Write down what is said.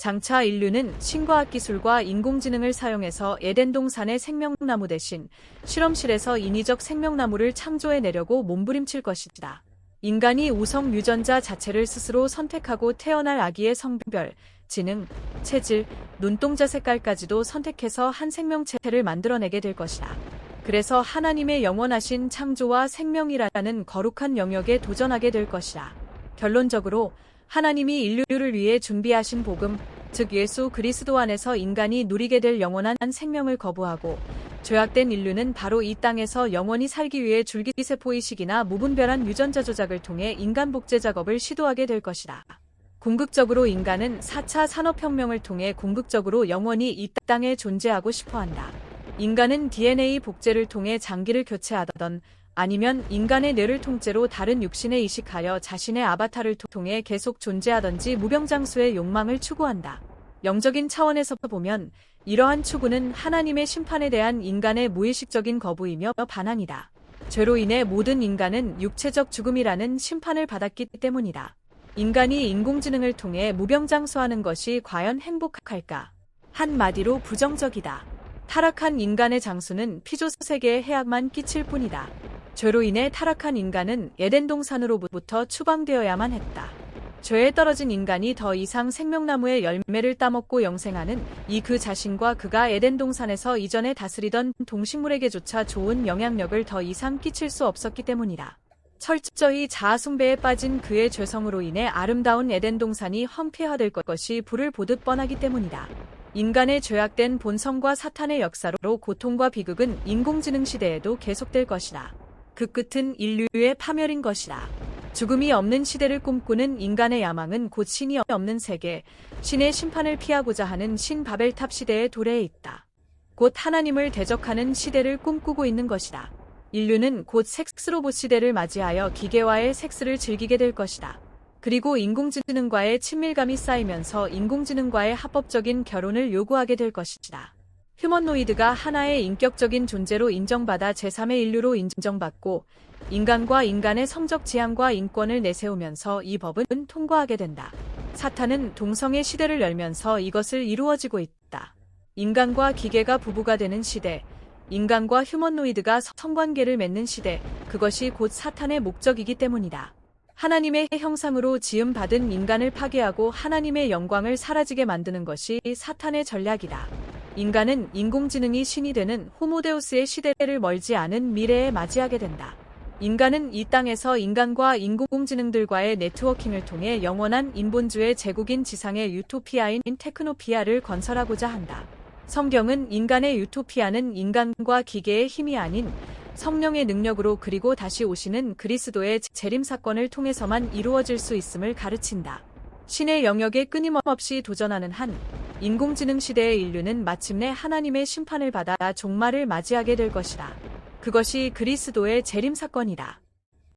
장차 인류는 신과학 기술과 인공지능을 사용해서 에덴 동산의 생명나무 대신 실험실에서 인위적 생명나무를 창조해내려고 몸부림칠 것이다. 인간이 우성 유전자 자체를 스스로 선택하고 태어날 아기의 성별, 지능, 체질, 눈동자 색깔까지도 선택해서 한 생명체를 만들어내게 될 것이다. 그래서 하나님의 영원하신 창조와 생명이라는 거룩한 영역에 도전하게 될 것이다. 결론적으로 하나님이 인류를 위해 준비하신 복음, 즉 예수 그리스도 안에서 인간이 누리게 될 영원한 생명을 거부하고 죄악된 인류는 바로 이 땅에서 영원히 살기 위해 줄기세포 이식이나 무분별한 유전자 조작을 통해 인간 복제 작업을 시도하게 될 것이다. 궁극적으로 인간은 4차 산업혁명을 통해 궁극적으로 영원히 이 땅에 존재하고 싶어한다. 인간은 DNA 복제를 통해 장기를 교체하던 아니면 인간의 뇌를 통째로 다른 육신에 이식하여 자신의 아바타를 통해 계속 존재하던지 무병장수의 욕망을 추구한다. 영적인 차원에서 보면 이러한 추구는 하나님의 심판에 대한 인간의 무의식적인 거부이며 반항이다. 죄로 인해 모든 인간은 육체적 죽음이라는 심판을 받았기 때문이다. 인간이 인공지능을 통해 무병장수하는 것이 과연 행복할까? 한마디로 부정적이다. 타락한 인간의 장수는 피조세계에 해악만 끼칠 뿐이다. 죄로 인해 타락한 인간은 에덴 동산으로부터 추방되어야만 했다. 죄에 떨어진 인간이 더 이상 생명나무의 열매를 따먹고 영생하는 이 그 자신과 그가 에덴 동산에서 이전에 다스리던 동식물에게조차 좋은 영향력을 더 이상 끼칠 수 없었기 때문이다. 철저히 자아숭배에 빠진 그의 죄성으로 인해 아름다운 에덴 동산이 황폐화될 것이 불을 보듯 뻔하기 때문이다. 인간의 죄악된 본성과 사탄의 역사로 고통과 비극은 인공지능 시대에도 계속될 것이다. 그 끝은 인류의 파멸인 것이다. 죽음이 없는 시대를 꿈꾸는 인간의 야망은 곧 신이 없는 세계, 신의 심판을 피하고자 하는 신바벨탑 시대의 도래에 있다. 곧 하나님을 대적하는 시대를 꿈꾸고 있는 것이다. 인류는 곧 섹스로봇 시대를 맞이하여 기계와의 섹스를 즐기게 될 것이다. 그리고 인공지능과의 친밀감이 쌓이면서 인공지능과의 합법적인 결혼을 요구하게 될 것이다. 휴머노이드가 하나의 인격적인 존재로 인정받아 제3의 인류로 인정받고 인간과 인간의 성적 지향과 인권을 내세우면서 이 법은 통과하게 된다. 사탄은 동성애 시대를 열면서 이것을 이루어지고 있다. 인간과 기계가 부부가 되는 시대, 인간과 휴머노이드가 성관계를 맺는 시대, 그것이 곧 사탄의 목적이기 때문이다. 하나님의 형상으로 지음받은 인간을 파괴하고 하나님의 영광을 사라지게 만드는 것이 사탄의 전략이다. 인간은 인공지능이 신이 되는 호모데우스의 시대를 멀지 않은 미래에 맞이하게 된다. 인간은 이 땅에서 인간과 인공지능들과의 네트워킹을 통해 영원한 인본주의 제국인 지상의 유토피아인 테크노피아를 건설하고자 한다. 성경은 인간의 유토피아는 인간과 기계의 힘이 아닌 성령의 능력으로 그리고 다시 오시는 그리스도의 재림 사건을 통해서만 이루어질 수 있음을 가르친다. 신의 영역에 끊임없이 도전하는 한 인공지능 시대의 인류는 마침내 하나님의 심판을 받아 종말을 맞이하게 될 것이다. 그것이 그리스도의 재림 사건이다.